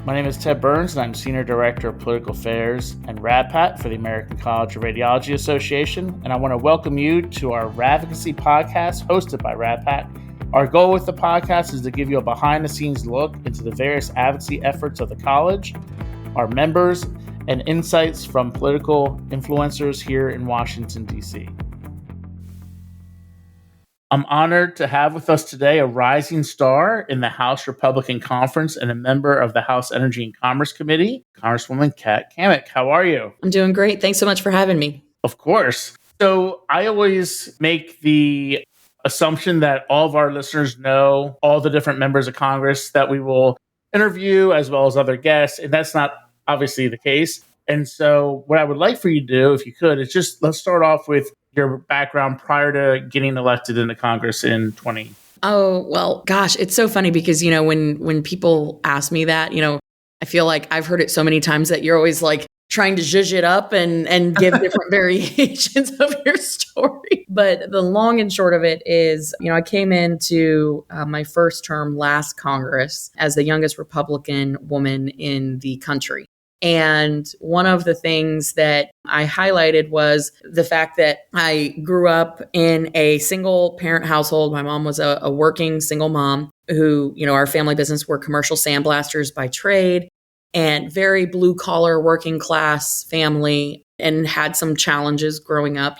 My name is Ted Burns, and I'm Senior Director of Political Affairs and RADPAC for the American College of Radiology Association, and I want to welcome you to our RADVOCACY podcast hosted by RADPAC. Our goal with the podcast is to give you a behind-the-scenes look into the various advocacy efforts of the college, our members, and insights from political influencers here in Washington, D.C. I'm honored to have with us today a rising star in the House Republican Conference and a member of the House Energy and Commerce Committee, Congresswoman Cammack. How are you? I'm doing great. Thanks so much for having me. Of course. So I always make the assumption that all of our listeners know all the different members of Congress that we will interview, as well as other guests, and that's not obviously the case. And so what I would like for you to do, if you could, is just let's start off with your background prior to getting elected into Congress in 20. Oh, well, gosh, it's so funny because, when people ask me that, I feel like I've heard it so many times that you're always like trying to zhuzh it up and give different variations of your story. But the long and short of it is, I came into my first term last Congress as the youngest Republican woman in the country. And one of the things that I highlighted was the fact that I grew up in a single parent household. My mom was a working single mom who, our family business were commercial sandblasters by trade and very blue collar working class family, and had some challenges growing up,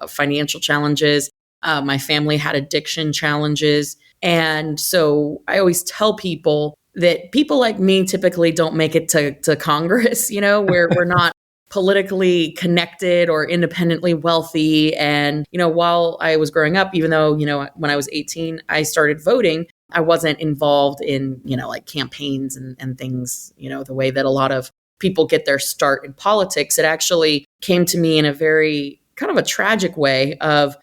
financial challenges. My family had addiction challenges. And so I always tell people that people like me typically don't make it to Congress, where we're not politically connected or independently wealthy. And, while I was growing up, even though, when I was 18, I started voting, I wasn't involved in, like campaigns and things, the way that a lot of people get their start in politics. It actually came to me in a very kind of a tragic way of,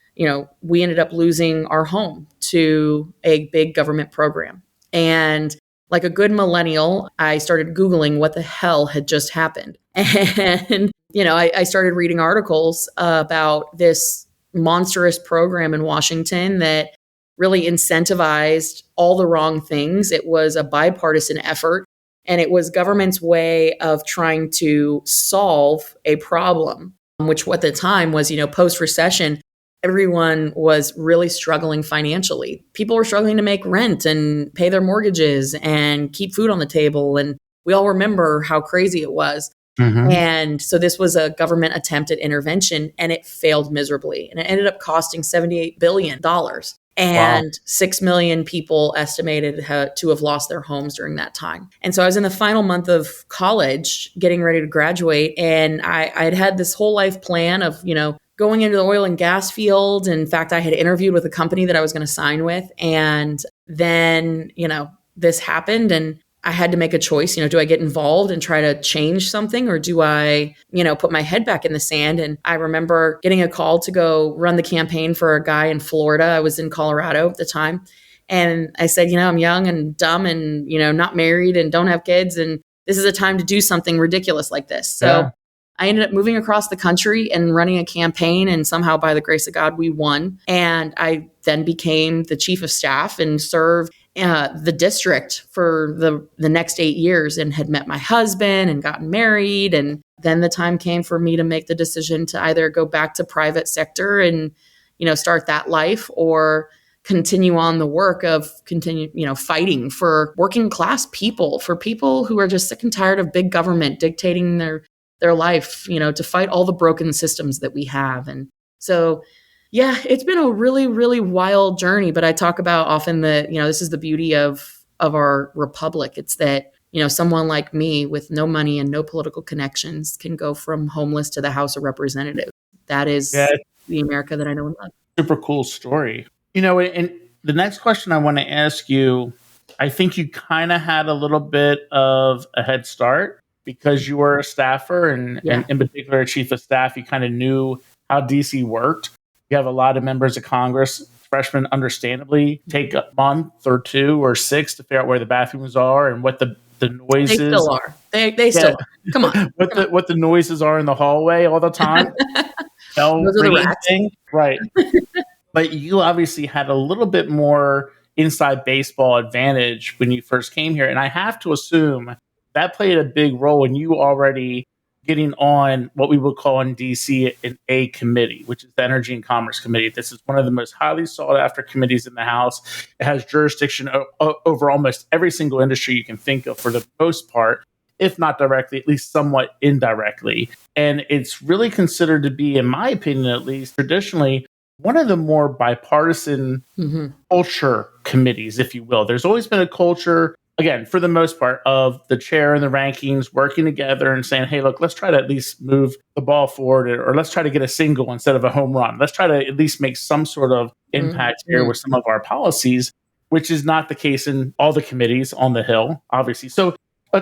we ended up losing our home to a big government program. And like a good millennial, I started Googling what the hell had just happened. And, I started reading articles about this monstrous program in Washington that really incentivized all the wrong things. It was a bipartisan effort, and it was government's way of trying to solve a problem, which at the time was, post-recession, everyone was really struggling financially. People were struggling to make rent and pay their mortgages and keep food on the table. And we all remember how crazy it was. Mm-hmm. And so this was a government attempt at intervention, and it failed miserably. And it ended up costing $78 billion. And wow. 6 million people estimated to have lost their homes during that time. And so I was in the final month of college, getting ready to graduate. And I had this whole life plan of, going into the oil and gas field. In fact, I had interviewed with a company that I was going to sign with. And then, this happened, and I had to make a choice. Do I get involved and try to change something, or do I, put my head back in the sand? And I remember getting a call to go run the campaign for a guy in Florida. I was in Colorado at the time. And I said, I'm young and dumb and, not married and don't have kids. And this is a time to do something ridiculous like this. So yeah. I ended up moving across the country and running a campaign, and somehow by the grace of God, we won. And I then became the chief of staff and served the district for the next 8 years, and had met my husband and gotten married. And then the time came for me to make the decision to either go back to private sector and, start that life, or continue on the work of fighting for working class people, for people who are just sick and tired of big government dictating their life, to fight all the broken systems that we have. And so, yeah, it's been a really, really wild journey, but I talk about often that, this is the beauty of our republic. It's that, someone like me with no money and no political connections can go from homeless to the House of Representatives. That is the America that I know and love. Super cool story. And the next question I want to ask you, I think you kind of had a little bit of a head start because you were a staffer and in particular, a chief of staff. You kind of knew how DC worked. You have a lot of members of Congress, freshmen understandably take a month or 2 or 6 to figure out where the bathrooms are and what the noises. They still are. They still are. Come on. What the noises are in the hallway all the time. Those are the rats. Right. But you obviously had a little bit more inside baseball advantage when you first came here. And I have to assume that played a big role in you already getting on what we would call in DC an A committee, which is the Energy and Commerce Committee. This is one of the most highly sought after committees in the House. It has jurisdiction over almost every single industry you can think of for the most part, if not directly, at least somewhat indirectly. And it's really considered to be, in my opinion at least, traditionally one of the more bipartisan culture committees, if you will. There's always been a culture, again, for the most part, of the chair and the rankings working together and saying, hey, look, let's try to at least move the ball forward, or let's try to get a single instead of a home run. Let's try to at least make some sort of impact here with some of our policies, which is not the case in all the committees on the Hill, obviously. So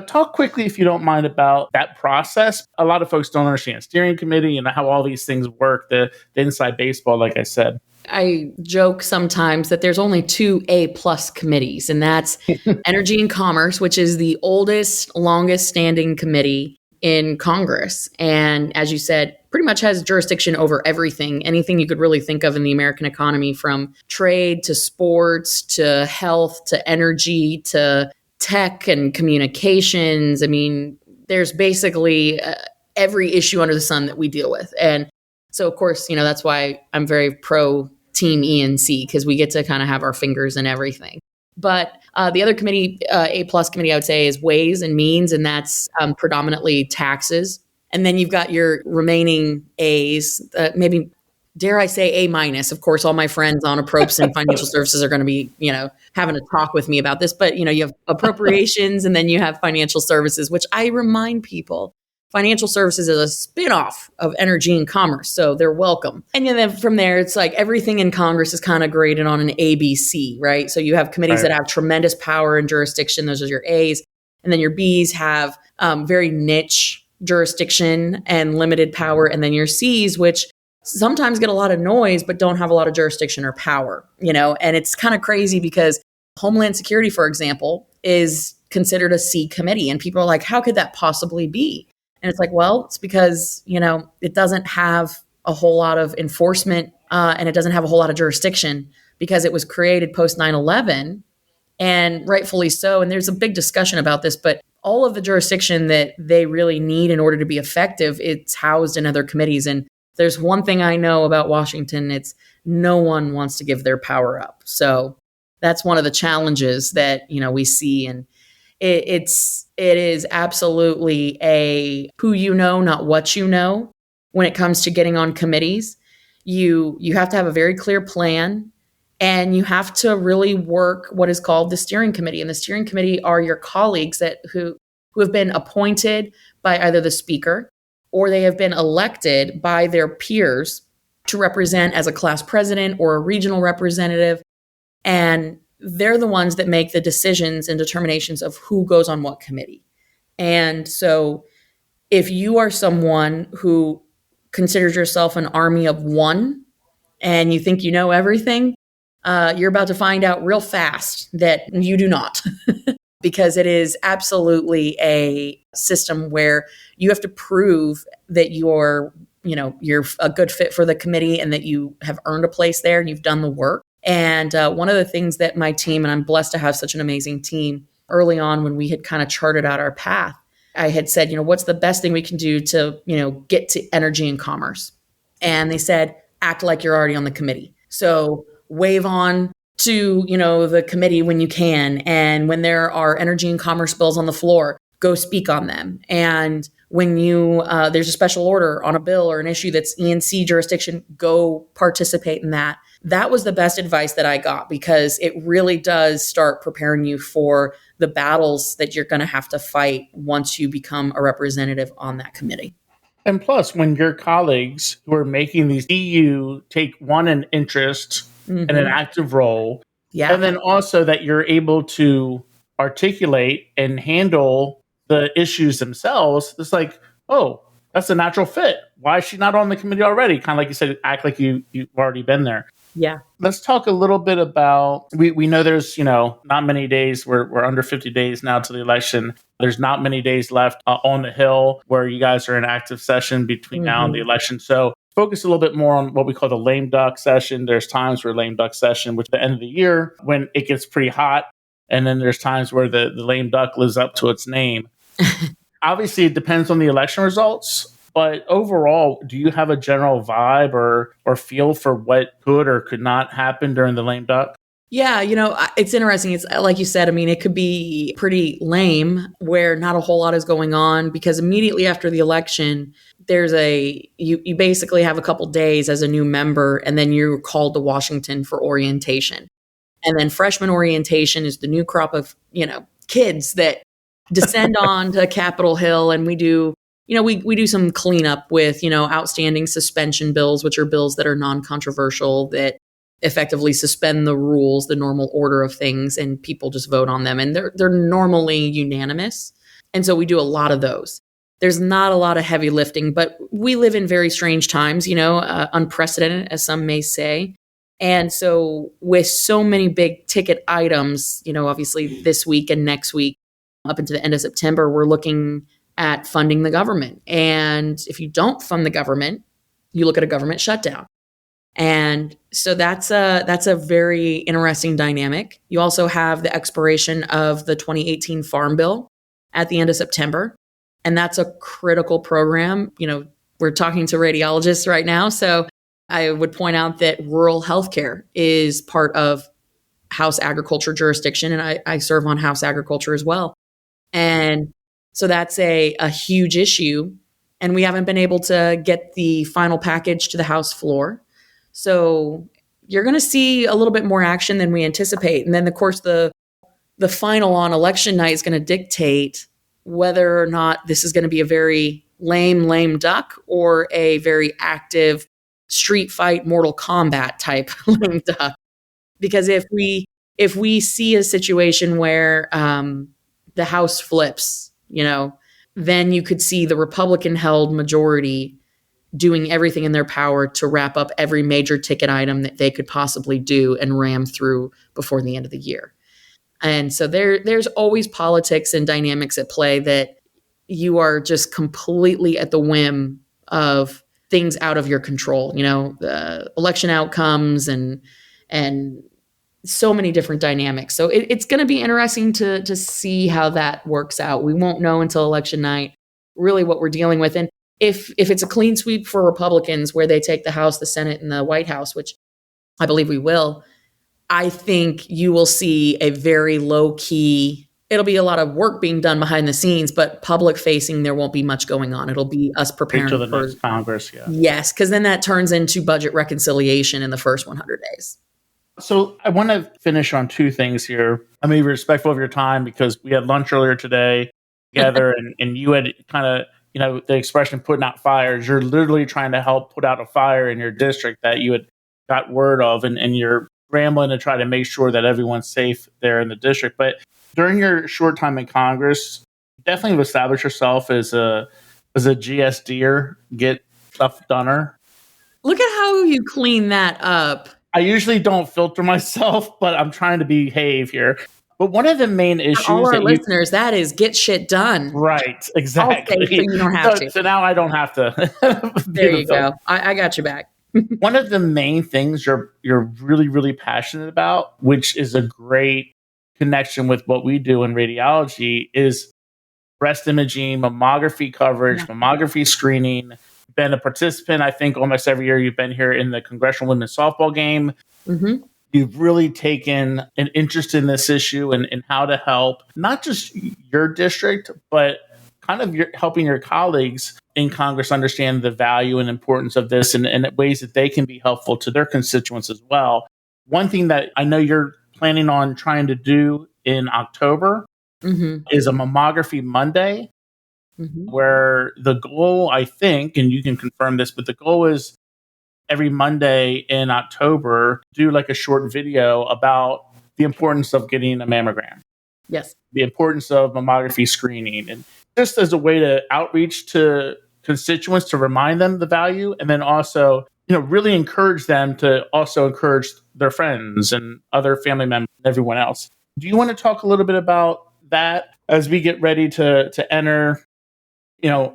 talk quickly, if you don't mind, about that process. A lot of folks don't understand steering committee and how all these things work, the inside baseball, like I said. I joke sometimes that there's only 2 A+ committees, and that's Energy and Commerce, which is the oldest, longest standing committee in Congress. And as you said, pretty much has jurisdiction over everything, anything you could really think of in the American economy, from trade to sports to health to energy to tech and communications. I mean, there's basically every issue under the sun that we deal with. And so, of course, that's why I'm very pro Team E&C, because we get to kind of have our fingers in everything. But the other committee, A+ committee, I would say, is Ways and Means, and that's predominantly taxes. And then you've got your remaining A's, maybe, dare I say, A-. Of course, all my friends on approps and financial services are going to be, having a talk with me about this. But, you have appropriations, and then you have financial services, which I remind people, financial services is a spinoff of Energy and Commerce, so they're welcome. And then from there, it's like everything in Congress is kind of graded on an ABC, right? So you have committees that have tremendous power and jurisdiction. Those are your A's. And then your B's have very niche jurisdiction and limited power. And then your C's, which sometimes get a lot of noise, but don't have a lot of jurisdiction or power, And it's kind of crazy because Homeland Security, for example, is considered a C committee. And people are like, how could that possibly be? And it's like, well, it's because, it doesn't have a whole lot of enforcement and it doesn't have a whole lot of jurisdiction because it was created post 9/11, and rightfully so. And there's a big discussion about this, but all of the jurisdiction that they really need in order to be effective, it's housed in other committees. And there's one thing I know about Washington, it's no one wants to give their power up. So that's one of the challenges that, we see. And it is absolutely a who you know, not what you know, when it comes to getting on committees. You have to have a very clear plan, and you have to really work what is called the steering committee. And the steering committee are your colleagues who have been appointed by either the speaker or they have been elected by their peers to represent as a class president or a regional representative. And they're the ones that make the decisions and determinations of who goes on what committee. And so if you are someone who considers yourself an army of one and you think you know everything, you're about to find out real fast that you do not, because it is absolutely a system where you have to prove that you're a good fit for the committee and that you have earned a place there and you've done the work. And one of the things that my team, and I'm blessed to have such an amazing team, early on when we had kind of charted out our path, I had said, what's the best thing we can do to, get to Energy and Commerce? And they said, act like you're already on the committee. So wave on to, the committee when you can. And when there are Energy and Commerce bills on the floor, go speak on them. And when there's a special order on a bill or an issue that's E&C jurisdiction, go participate in that. That was the best advice that I got, because it really does start preparing you for the battles that you're going to have to fight once you become a representative on that committee. And plus, when your colleagues who are making these EU take an interest in an active role, and then also that you're able to articulate and handle the issues themselves, it's like, oh, that's a natural fit. Why is she not on the committee already? Kind of like you said, act like you've already been there. Yeah. Let's talk a little bit about, we know there's, not many days. We're under 50 days now to the election. There's not many days left on the Hill where you guys are in active session between now and the election. So focus a little bit more on what we call the lame duck session. There's times where lame duck session, which at the end of the year when it gets pretty hot. And then there's times where the lame duck lives up to its name. Obviously, it depends on the election results. But overall, do you have a general vibe or feel for what could or could not happen during the lame duck? Yeah, it's interesting. It's like you said, I mean, it could be pretty lame where not a whole lot is going on because immediately after the election, you basically have a couple days as a new member and then you're called to Washington for orientation. And then freshman orientation is the new crop of, kids that descend on to Capitol Hill and we do some cleanup with, outstanding suspension bills, which are bills that are non-controversial that effectively suspend the rules, the normal order of things, and people just vote on them. And they're normally unanimous. And so we do a lot of those. There's not a lot of heavy lifting, but we live in very strange times, unprecedented, as some may say. And so with so many big ticket items, obviously this week and next week, up into the end of September, we're looking at funding the government. And if you don't fund the government, you look at a government shutdown. And so that's a very interesting dynamic. You also have the expiration of the 2018 Farm Bill at the end of September. And that's a critical program. We're talking to radiologists right now. So I would point out that rural healthcare is part of House Agriculture jurisdiction. And I serve on House Agriculture as well. And so that's a huge issue. And we haven't been able to get the final package to the House floor. So you're going to see a little bit more action than we anticipate. And then, of course, the final on election night is going to dictate whether or not this is going to be a very lame duck or a very active street fight, Mortal Kombat type lame duck. Because if we see a situation where the House flips, then you could see the Republican-held majority doing everything in their power to wrap up every major ticket item that they could possibly do and ram through before the end of the year. And so there's always politics and dynamics at play that you are just completely at the whim of things out of your control, the election outcomes and so many different dynamics. So it's going to be interesting to see how that works out. We won't know until election night really what we're dealing with. And if it's a clean sweep for Republicans where they take the House, the Senate, and the White House, which I believe we will, I think you will see a very low key, it'll be a lot of work being done behind the scenes, but public facing, there won't be much going on. It'll be us preparing for the next Congress. Yeah. Yes, because then that turns into budget reconciliation in the first 100 days. So I want to finish on two things here. I'm going to be respectful of your time because we had lunch earlier today together and you had kind of, the expression putting out fires. You're literally trying to help put out a fire in your district that you had got word of and you're scrambling to try to make sure that everyone's safe there in the district. But during your short time in Congress, you definitely have established yourself as a GSDer, get stuff doneer. Look at how you clean that up. I usually don't filter myself, but I'm trying to behave here. But one of the main issues for all our listeners, that is get shit done. Right, exactly. I'll say so you don't have to. So now I don't have to. There you go. I got you back. One of the main things you're really, really passionate about, which is a great connection with what we do in radiology, is breast imaging, mammography coverage, mammography screening. Been a participant, I think, almost every year you've been here in the Congressional Women's Softball game. Mm-hmm. You've really taken an interest in this issue and how to help not just your district, but kind of helping your colleagues in Congress understand the value and importance of this and ways that they can be helpful to their constituents as well. One thing that I know you're planning on trying to do in October is a Mammography Monday, where the goal, I think, and you can confirm this, but the goal is every Monday in October, do like a short video about the importance of getting a mammogram. Yes. The importance of mammography screening. And just as a way to outreach to constituents to remind them the value, and then also, really encourage them to also encourage their friends and other family members and everyone else. Do you want to talk a little bit about that as we get ready to enter,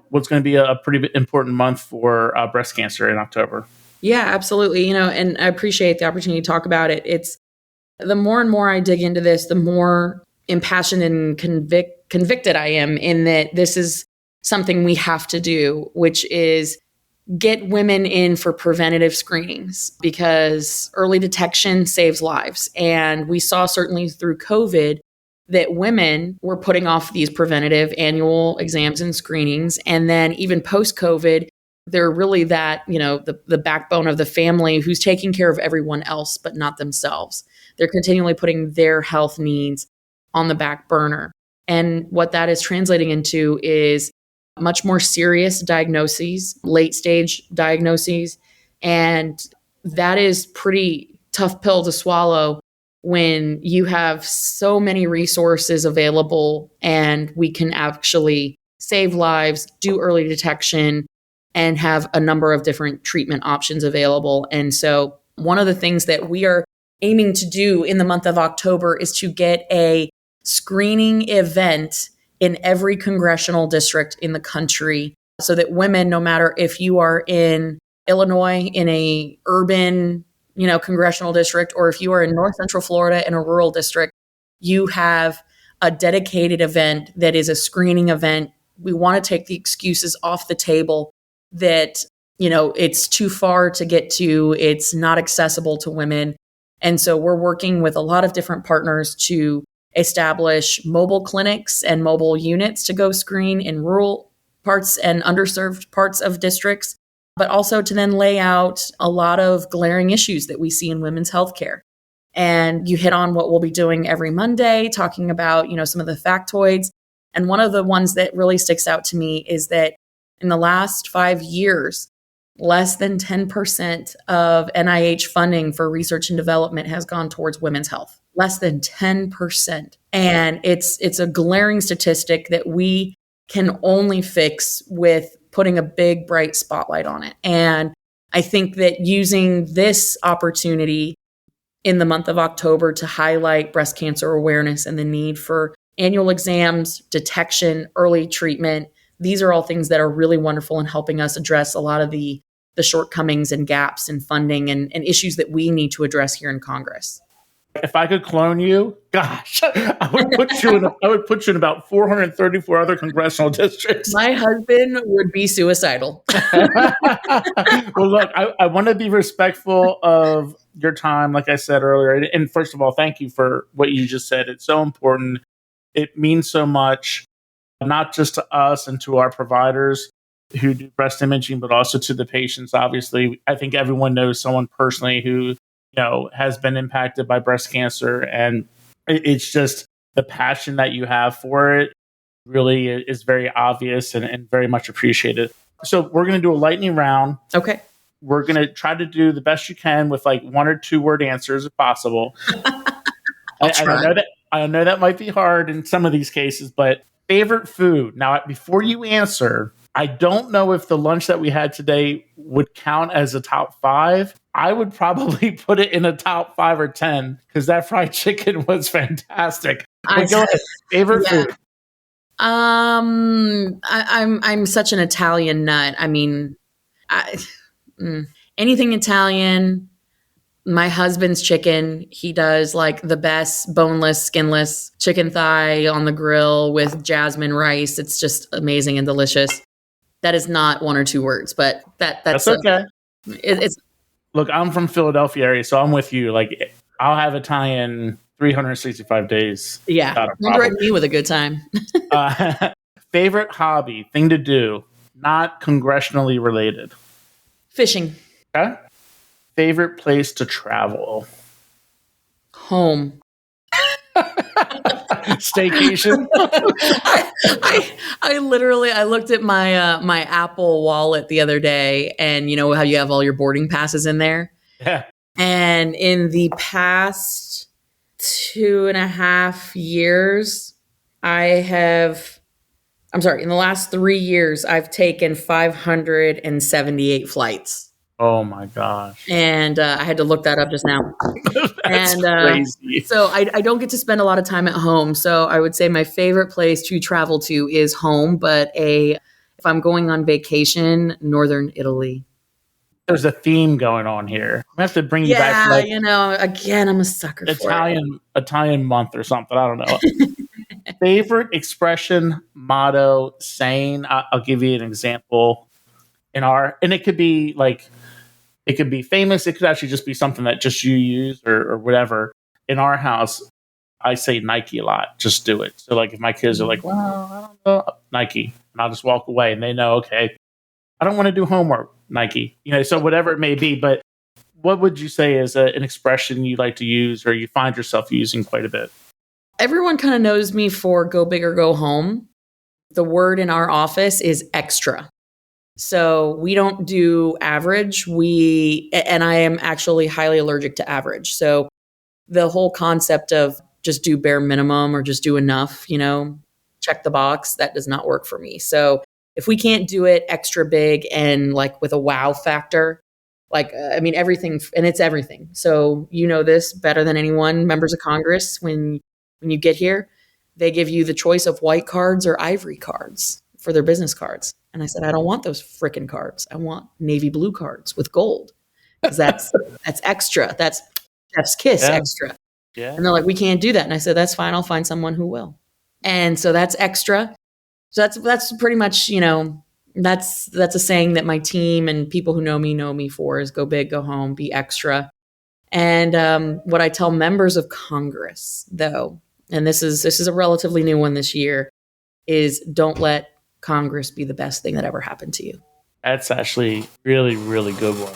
what's going to be a pretty important month for breast cancer in October? Yeah, absolutely. And I appreciate the opportunity to talk about it. It's the more and more I dig into this, the more impassioned and convicted I am in that this is something we have to do, which is get women in for preventative screenings, because early detection saves lives. And we saw certainly through COVID that women were putting off these preventative annual exams and screenings. And then even post-COVID, they're really that, the backbone of the family who's taking care of everyone else, but not themselves. They're continually putting their health needs on the back burner. And what that is translating into is much more serious diagnoses, late stage diagnoses. And that is pretty tough pill to swallow when you have so many resources available and we can actually save lives, do early detection, and have a number of different treatment options available. And so one of the things that we are aiming to do in the month of October is to get a screening event in every congressional district in the country so that women, no matter if you are in Illinois in a urban, congressional district, or if you are in North Central Florida in a rural district, you have a dedicated event that is a screening event. We want to take the excuses off the table that, it's too far to get to, it's not accessible to women. And so we're working with a lot of different partners to establish mobile clinics and mobile units to go screen in rural parts and underserved parts of districts, but also to then lay out a lot of glaring issues that we see in women's healthcare. And you hit on what we'll be doing every Monday, talking about, some of the factoids. And one of the ones that really sticks out to me is that in the last 5 years, less than 10% of NIH funding for research and development has gone towards women's health. Less than 10%. And it's a glaring statistic that we can only fix with putting a big, bright spotlight on it. And I think that using this opportunity in the month of October to highlight breast cancer awareness and the need for annual exams, detection, early treatment, these are all things that are really wonderful in helping us address a lot of the shortcomings and gaps in funding and issues that we need to address here in Congress. If I could clone you, gosh, I would put you in about 434 other congressional districts. My husband would be suicidal. Well, look, I want to be respectful of your time, like I said earlier. And first of all, thank you for what you just said. It's so important. It means so much, not just to us and to our providers who do breast imaging, but also to the patients. Obviously, I think everyone knows someone personally who has been impacted by breast cancer. And it's just the passion that you have for it really is very obvious and very much appreciated. So we're going to do a lightning round. Okay. We're going to try to do the best you can with like 1 or 2 word answers if possible. I know that might be hard in some of these cases, but favorite food. Now, before you answer, I don't know if the lunch that we had today would count as a top 5. I would probably put it in a top 5 or 10 because that fried chicken was fantastic. Go ahead. Favorite food. I'm such an Italian nut. I mean, anything Italian. My husband's chicken, he does like the best boneless, skinless chicken thigh on the grill with jasmine rice. It's just amazing and delicious. That is not 1 or 2 words, but that's okay. It's Look, I'm from Philadelphia area, so I'm with you. Like, I'll have Italian 365 days. Yeah, don't threaten me with a good time. Favorite hobby, thing to do, not congressionally related. Fishing. Okay. Favorite place to travel? Home. Staycation. I literally looked at my Apple Wallet the other day, and you know how you have all your boarding passes in there? Yeah. And in the past 2.5 years, in the last 3 years, I've taken 578 flights. Oh my gosh. And I had to look that up just now. That's crazy. So I don't get to spend a lot of time at home. So I would say my favorite place to travel to is home. But if I'm going on vacation, Northern Italy. There's a theme going on here. I have to bring you back. Yeah, again, I'm a sucker for it. Italian month or something. I don't know. Favorite expression, motto, saying. I'll give you an example. And it could be like, it could be famous. It could actually just be something that just you use or whatever. In our house, I say Nike a lot. Just do it. So like if my kids are like, well, I don't know, Nike, and I'll just walk away and they know, okay, I don't want to do homework, Nike. So whatever it may be. But what would you say is an expression you like to use or you find yourself using quite a bit? Everyone kind of knows me for go big or go home. The word in our office is extra. So we don't do average. And I am actually highly allergic to average. So the whole concept of just do bare minimum or just do enough, check the box, that does not work for me. So if we can't do it extra big and like with a wow factor, everything, and it's everything. So this better than anyone, members of Congress, when you get here, they give you the choice of white cards or ivory cards for their business cards. And I said, I don't want those frickin' cards. I want navy blue cards with gold. Because that's extra. That's chef's kiss extra. Yeah. And they're like, we can't do that. And I said, that's fine. I'll find someone who will. And so that's extra. So that's pretty much, that's a saying that my team and people who know me for is go big, go home, be extra. And what I tell members of Congress, though, and this is a relatively new one this year, is don't let Congress be the best thing that ever happened to you. That's actually really, really good one.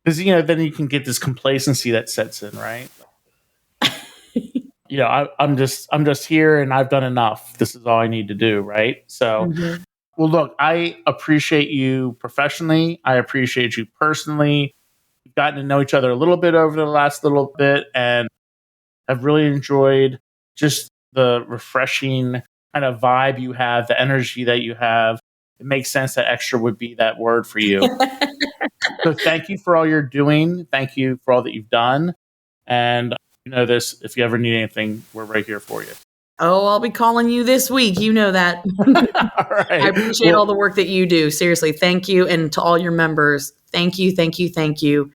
Because, then you can get this complacency that sets in, right? I'm just here and I've done enough. This is all I need to do, right? So, Well, look, I appreciate you professionally. I appreciate you personally. We've gotten to know each other a little bit over the last little bit and I've really enjoyed just the refreshing kind of vibe you have, the energy that you have. It makes sense that extra would be that word for you. So thank you for all you're doing. Thank you for all that you've done. And this, if you ever need anything, we're right here for you. Oh, I'll be calling you this week. You know that. All right. I appreciate all the work that you do. Seriously, thank you. And to all your members, thank you, thank you, thank you.